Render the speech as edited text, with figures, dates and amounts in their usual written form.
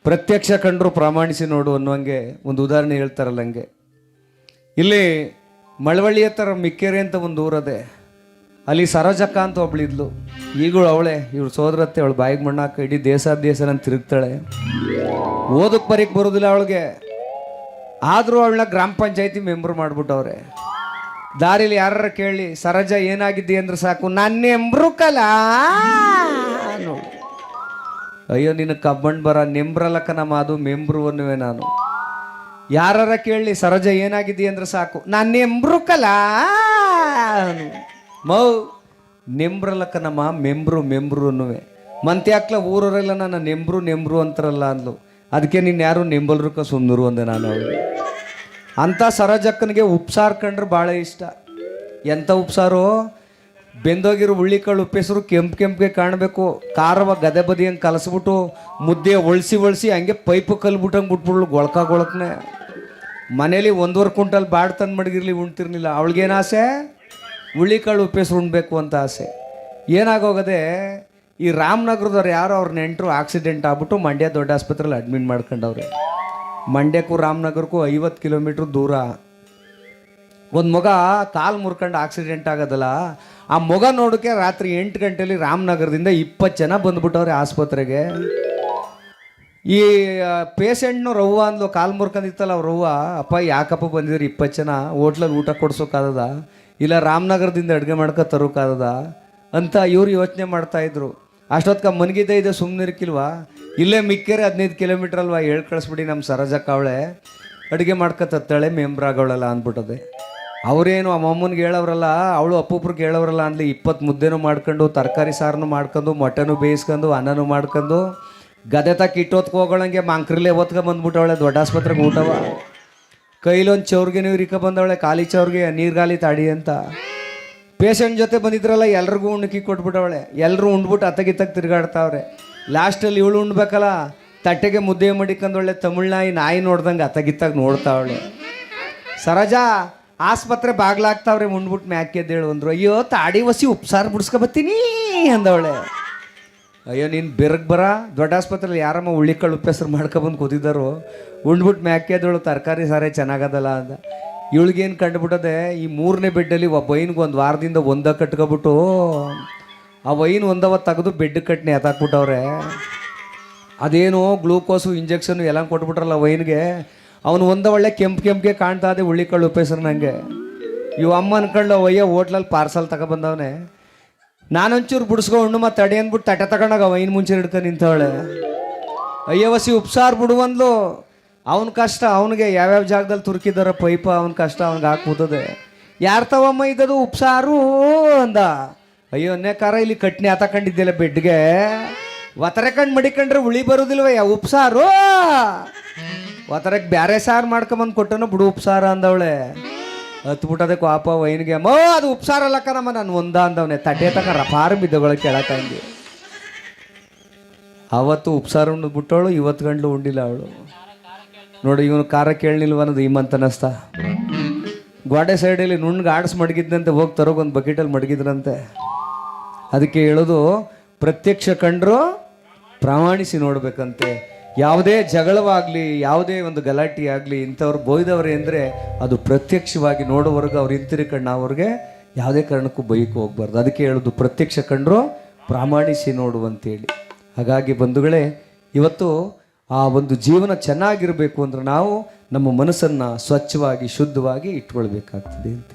ಪ್ರತ್ಯಕ್ಷ ಕಂಡ್ರು ಪ್ರಾಮಾಣಿಸಿ ನೋಡು ಅನ್ನುವಂಗೆ ಒಂದು ಉದಾಹರಣೆ ಹೇಳ್ತಾರಲ್ಲ ಹಂಗೆ. ಇಲ್ಲಿ ಮಳವಳ್ಳಿ ಹತ್ರ ಮಿಕ್ಕೇರಿ ಅಂತ ಒಂದು ಊರದೆ, ಅಲ್ಲಿ ಸರೋಜಕ್ಕ ಅಂತ ಒಬ್ಳಿದ್ಲು. ಈಗಳು ಅವಳೆ, ಇವಳು ಸೋದರತ್ತೆ, ಅವಳು ಬಾಯಿಗೆ ಮಣ್ಣಾಕ ಇಡೀ ದೇಶ ತಿರುಗ್ತಾಳೆ. ಓದಕ್ಕೆ ಬರೀಕ್ ಬರೋದಿಲ್ಲ ಅವಳಿಗೆ, ಆದರೂ ಅವಳನ್ನ ಗ್ರಾಮ ಪಂಚಾಯತಿ ಮೆಂಬರ್ ಮಾಡ್ಬಿಟ್ಟವ್ರೆ. ದಾರಿಲಿ ಯಾರ ಕೇಳಿ ಸರೋಜ ಏನಾಗಿದ್ದಿ ಅಂದ್ರೆ ಸಾಕು, ನನ್ನ ನೆಂಬ್ರು ಕಲ ನೋಡಿ. ಅಯ್ಯೋ ನಿನ್ನ ಕಬ್ಬಣ್ ಬರ, ನೆಂಬ್ರಲ್ಲಕ್ಕ ನಮ್ಮ ಅದು ಮೆಂಬ್ರು ಅನ್ನುವೆ ನಾನು. ಯಾರ ಕೇಳಿ ಸರೋಜ ಏನಾಗಿದ್ದಿ ಅಂದ್ರೆ ಸಾಕು, ನಾನು ನೆಂಬ್ರು ಕಲ ಮೌ ನೆಂಬ್ರಲ್ಲಕ್ಕ ನಮ್ಮ ಮೆಂಬ್ರು ಅನ್ನುವೆ. ಮಂತ್ಯಾಕ್ಲ ಊರವರೆಲ್ಲ ನನ್ನ ನೆಂಬ್ರು ಅಂತಾರಲ್ಲ ಅಂದ್ಲು. ಅದಕ್ಕೆ ನೀನು ಯಾರು ನೆಂಬಲ್ರಕ್ಕ ಸುಂದರು ಅಂದೆ ನಾನು ಅವಳಿಗೆ. ಅಂಥ ಸರೋಜಕ್ಕನಿಗೆ ಉಪ್ಸಾರು ಕಂಡ್ರೆ ಭಾಳ ಇಷ್ಟ. ಎಂಥ ಉಪ್ಸಾರು, ಬೆಂದೋಗಿರೋ ಹುಳ್ಳಿಕಾಳು ಉಪ್ಪೆಸರು ಕೆಂಪಿಗೆ ಕಾಣಬೇಕು, ಖಾರವ ಗದೆ ಬದಿ ಹಂಗೆ ಕಲಸ್ಬಿಟ್ಟು ಮುದ್ದೆ ಒಳಿಸಿ ಹಂಗೆ ಪೈಪು ಕಲ್ಬಿಟ್ಟಂಗೆ ಬಿಟ್ಬಿಡ್ಲು ಗೊಳಕನೆ. ಮನೇಲಿ 1.5 ಕ್ವಿಂಟಲ್ ಬಾಡ್ ತಂದು ಮಡಗಿರ್ಲಿ ಉಣ್ತಿರ್ಲಿಲ್ಲ. ಅವಳಿಗೇನು ಆಸೆ, ಹುಳ್ಳಿಕಾಳು ಉಪ್ಪೆಸರು ಉಣ್ಬೇಕು ಅಂತ ಆಸೆ. ಏನಾಗೋಗದೆ, ಈ ರಾಮನಗರದವ್ರು ಯಾರೋ ಅವ್ರ ನೆಂಟರು ಆಕ್ಸಿಡೆಂಟ್ ಆಗ್ಬಿಟ್ಟು ಮಂಡ್ಯ ದೊಡ್ಡ ಆಸ್ಪತ್ರೆಯಲ್ಲಿ ಅಡ್ಮಿಟ್ ಮಾಡ್ಕೊಂಡವ್ರೆ. ಮಂಡ್ಯಕ್ಕೂ ರಾಮನಗರಕ್ಕೂ 50 ಕಿಲೋಮೀಟ್ರ್ ದೂರ. ಒಂದು ಮಗ ಕಾಲು ಮುರ್ಕೊಂಡು ಆಕ್ಸಿಡೆಂಟ್ ಆಗೋದಲ್ಲ, ಆ ಮಗ ನೋಡೋಕ್ಕೆ ರಾತ್ರಿ 8 ಗಂಟೆಲಿ ರಾಮನಗರದಿಂದ 20 ಜನ ಬಂದ್ಬಿಟ್ಟವ್ರೆ ಆಸ್ಪತ್ರೆಗೆ. ಈ ಪೇಷೆಂಟ್ನು ರವ್ವ ಅಂದ್ಲು, ಕಾಲು ಮುರ್ಕೊಂಡಿತ್ತಲ್ಲ ಅವ್ರ ರವ್ವ, ಅಪ್ಪ ಯಾಕಪ್ಪ ಬಂದಿದ್ರಿ 20 ಜನ, ಹೋಟ್ಲಲ್ಲಿ ಊಟ ಕೊಡ್ಸೋಕ್ಕಾಗದ, ಇಲ್ಲ ರಾಮನಗರದಿಂದ ಅಡುಗೆ ಮಾಡ್ಕೊ ತರೋಕ್ಕಾಗದ ಅಂತ ಇವ್ರು ಯೋಚನೆ ಮಾಡ್ತಾಯಿದ್ರು. ಅಷ್ಟೊತ್ಕ ಮನ್ಗಿದ್ದೆ ಇದೆ, ಸುಮ್ಮನೆ ಇರ್ಕಿಲ್ವಾ, ಇಲ್ಲೇ ಮಿಕ್ಕೇರೆ 15 ಕಿಲೋಮೀಟ್ರ್ ಅಲ್ವಾ, ಹೇಳಿ ಕಳಿಸ್ಬಿಡಿ ನಮ್ಮ ಸರೋಜಕ್ಕ ಅವಳೆ ಅಡುಗೆ ಮಾಡ್ಕೊತಾಳೆ ಮೆಂಬ್ರಾಗವಳಲ್ಲ ಅಂದ್ಬಿಟ್ಟದೆ. ಅವರೇನು ಆ ಅಮ್ಮನಿಗೆ ಹೇಳೋರಲ್ಲ, ಅವಳು ಅಪ್ಪೊಬ್ರಿಗೆ ಹೇಳೋರಲ್ಲ ಅಂದ್ಲಿ. 20 ಮುದ್ದೆನೂ ಮಾಡ್ಕೊಂಡು, ತರಕಾರಿ ಸಾರನ್ನು ಮಾಡ್ಕೊಂಡು, ಮೊಟ್ಟೆನೂ ಬೇಯಿಸ್ಕೊಂಡು, ಅನ್ನನೂ ಮಾಡ್ಕೊಂಡು, ಗದೆ ತಕ್ಕ ಇಟ್ಟೋತ್ಕ ಹೋಗೋಳಂಗೆ ಮಾಂಕ್ರಿಲೇ ಹೊತ್ಕೊ ಬಂದ್ಬಿಟ್ಟವಳೆ ದೊಡ್ಡ ಆಸ್ಪತ್ರೆಗೆ ಊಟವ. ಕೈಲೊಂದು ಚೌರ್ಗೆ ನೀವು ಇರಿಕ ಬಂದವಳೆ, ಖಾಲಿ ಚೌರ್ಗೆ ನೀರ್ಗಾಲಿ ತಾಡಿ ಅಂತ. ಪೇಷಂಟ್ ಜೊತೆ ಬಂದಿದ್ರಲ್ಲ ಎಲ್ರಿಗೂ ಉಣ್ಣಕ್ಕಿ ಕೊಟ್ಬಿಟ್ಟವಳೆ. ಎಲ್ಲರೂ ಉಂಡ್ಬಿಟ್ಟು ಅತ್ತಗಿತ್ತಕ್ಕೆ ತಿರುಗಾಡ್ತಾವ್ರೆ. ಲಾಸ್ಟಲ್ಲಿ ಇವಳು ಉಣ್ಬೇಕಲ್ಲ, ತಟ್ಟೆಗೆ ಮುದ್ದೆ ಮಡಿಕೊಂಡೊಳ್ಳೆ ನಾಯಿ ನೋಡ್ದಂಗೆ ಅತ್ತಗಿತ್ತಾಗ ನೋಡ್ತಾವಳೆ. ಸರೋಜಾ ಆಸ್ಪತ್ರೆ ಬಾಗ್ಲಾಗ್ತಾವ್ರೆ, ಉಂಡ್ಬಿಟ್ಟು ಮ್ಯಾಕೆದ್ದೇಳು ಅಂದರು. ಅಯ್ಯೋ ತಾಡಿ ಒಸಿ ಉಪ್ಸಾರು ಬಿಡಿಸ್ಕೊಬತ್ತೀನಿ ಅಂದವಳೆ. ಅಯ್ಯೋ ನೀನು ಬೆರಗ್ ಬರ, ದೊಡ್ಡ ಆಸ್ಪತ್ರೆಯಲ್ಲಿ ಯಾರಮ್ಮ ಹುಳ್ಳಿಕಾಳು ಉಪ್ಪೆಸರು ಮಾಡ್ಕೊಬಂದು ಕೂತಿದ್ದಾರೋ, ಉಂಡ್ಬಿಟ್ಟು ಮ್ಯಾಕೆದ್ದೇಳು ತರಕಾರಿ ಸಾರೇ ಚೆನ್ನಾಗದಲ್ಲ ಅಂದ. ಇವಳಿಗೇನು ಕಂಡುಬಿಟ್ಟದೆ, ಈ 3ನೇ ಬೆಡ್ಡಲ್ಲಿ ಒಬ್ಬ ವೈನ್ಗೆ 1 ವಾರದಿಂದ ಒಂದ ಕಟ್ಕೊಬಿಟ್ಟು ಆ ವೈನ್ ಒಂದವ ತೆಗೆದು ಬೆಡ್ ಕಟ್ನಿ ಎತ್ತಾಕ್ಬಿಟ್ಟವ್ರೆ. ಅದೇನೋ ಗ್ಲೂಕೋಸು ಇಂಜೆಕ್ಷನು ಎಲ್ಲ ಕೊಟ್ಬಿಟ್ರಲ್ಲ ವೈನ್ಗೆ. ಅವನು ಒಳ್ಳೆ ಕೆಂಪಿಗೆ ಕಾಣ್ತಾ ಇದೆ ಹುಳ್ಳಿಕಾಳು ಉಪ್ಪೆಸರು. ನನಗೆ ಇವು ಅಮ್ಮ ಅನ್ಕೊಂಡು ಅಯ್ಯೋ ಹೋಟ್ಲಲ್ಲಿ ಪಾರ್ಸಲ್ ತಗೊಬಂದವನೆ, ನಾನೊಂಚೂರು ಬಿಡಿಸ್ಕೊಂಡು ಮತ್ತೆ ತಡೆ ಅಂದ್ಬಿಟ್ಟು ತಟ್ಟೆ ತಗೊಂಡಾಗ ವೈನ್ ಮುಂಚೆ ಹಿಡ್ಕೊಂಡು ನಿಂತವಳೆ. ಅಯ್ಯೋ ವಸಿ ಉಪ್ಸಾರು ಬಿಡುವಂದ್ಲು. ಅವನ ಕಷ್ಟ, ಅವನಿಗೆ ಯಾವ್ಯಾವ ಜಾಗದಲ್ಲಿ ತುರುಕಿದಾರ ಪೈಪ, ಅವನ ಕಷ್ಟ ಅವ್ನಿಗೆ ಹಾಕ್ಬೋತದೆ. ಯಾರು ತವಮ್ಮ ಇದ್ದದು ಉಪ್ಸಾರು ಅಂದ. ಅಯ್ಯೋ ಕಾರ ಇಲ್ಲಿ ಕಟ್ನಿ ಆತಕೊಂಡಿದ್ದಿಲ್ಲ ಬೆಡ್ಗೆ, ಒತ್ತರೆಕಂಡು ಮಡಿಕೊಂಡ್ರೆ ಹುಳಿ ಬರೋದಿಲ್ವ ಉಪ್ಸಾರು, ಒತ್ತರಕ್ಕೆ ಬ್ಯಾರೆ ಸಾರು ಮಾಡ್ಕೊಂಬಂದು ಕೊಟ್ಟನು ಬಿಡು ಉಪ್ಸಾರ ಅಂದವಳೆ. ಹತ್ಬಿಟ್ಟದೆ ಪಾಪ ವೈನ್ಗೆ, ಮೋ ಅದು ಉಪ್ಸಾರಲ್ಲಕ್ಕ ನಮ್ಮ ನಾನು ಒಂದ ಅಂದವನೆ. ತಟ್ಟೆ ತಕ ರಫಾರು ಬಿದ್ದಗಳ ಕೆಳಕಂಡಿ. ಅವತ್ತು ಉಪ್ಸಾರು ಉಂಡ್ಬಿಟ್ಟವಳು, ಇವತ್ತು ಗಂಟ್ಲು ಉಂಡಿಲ್ಲ ಅವಳು. ನೋಡಿ ಇವನು ಖಾರ ಕೇಳಲಿಲ್ವ ಅನ್ನೋದು ಈಮಂತ ಅನ್ನಿಸ್ತಾ. ಗೋಡೆ ಸೈಡಲ್ಲಿ ನುಣ್ಣಗೆ ಆಡಿಸ್ ಮಡಗಿದ್ದಂತೆ, ಹೋಗಿ ತರೋಗೊಂದು ಬಕೆಟಲ್ಲಿ ಮಡಗಿದ್ರಂತೆ. ಅದಕ್ಕೆ ಹೇಳೋದು, ಪ್ರತ್ಯಕ್ಷ ಕಂಡ್ರು ಪ್ರಾಮಾಣಿಸಿ ನೋಡ್ಬೇಕಂತೆ. ಯಾವುದೇ ಜಗಳವಾಗಲಿ, ಯಾವುದೇ ಒಂದು ಗಲಾಟೆ ಆಗಲಿ, ಇಂಥವ್ರು ಬೋಯ್ದವ್ರೆ ಅಂದರೆ ಅದು ಪ್ರತ್ಯಕ್ಷವಾಗಿ ನೋಡೋವರೆಗೂ ಅವ್ರು ಹಿಂತಿರುಕಂಡು ಅವ್ರಿಗೆ ಯಾವುದೇ ಕಾರಣಕ್ಕೂ ಬೈಕು ಹೋಗ್ಬಾರ್ದು. ಅದಕ್ಕೆ ಹೇಳೋದು, ಪ್ರತ್ಯಕ್ಷ ಕಂಡ್ರು ಪ್ರಾಮಾಣಿಸಿ ನೋಡುವಂತೇಳಿ. ಹಾಗಾಗಿ ಬಂಧುಗಳೇ, ಇವತ್ತು ಆ ಒಂದು ಜೀವನ ಚೆನ್ನಾಗಿರಬೇಕು ಅಂದ್ರೆ ನಾವು ನಮ್ಮ ಮನಸ್ಸನ್ನು ಸ್ವಚ್ಛವಾಗಿ ಶುದ್ಧವಾಗಿ ಇಟ್ಕೊಳ್ಬೇಕಾಗ್ತದೆ ಅಂತ.